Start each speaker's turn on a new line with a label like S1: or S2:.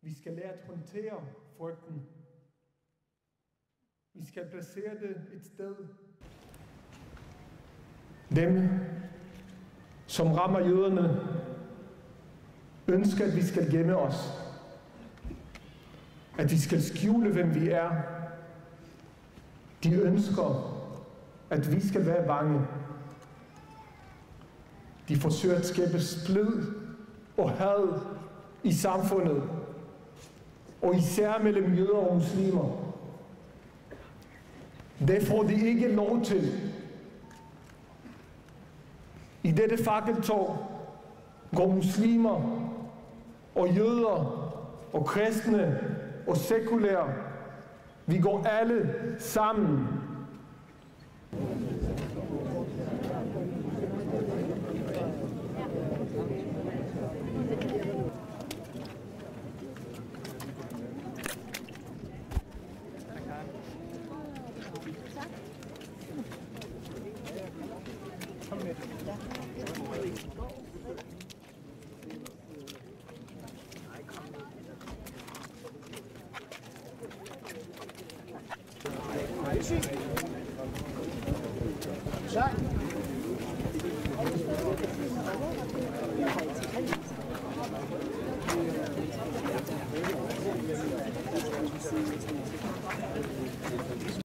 S1: Vi skal lære at håndtere frygten. Vi skal placere det et sted. Dem, som rammer jøderne, ønsker, at vi skal gemme os. At vi skal skjule, hvem vi er. De ønsker, at vi skal være bange. De forsøger at skabe splid og had i samfundet, og især mellem jøder og muslimer. Det får de ikke lov til. I dette fakkeltog går muslimer og jøder og kristne og sekulære. Vi går alle sammen.
S2: Så.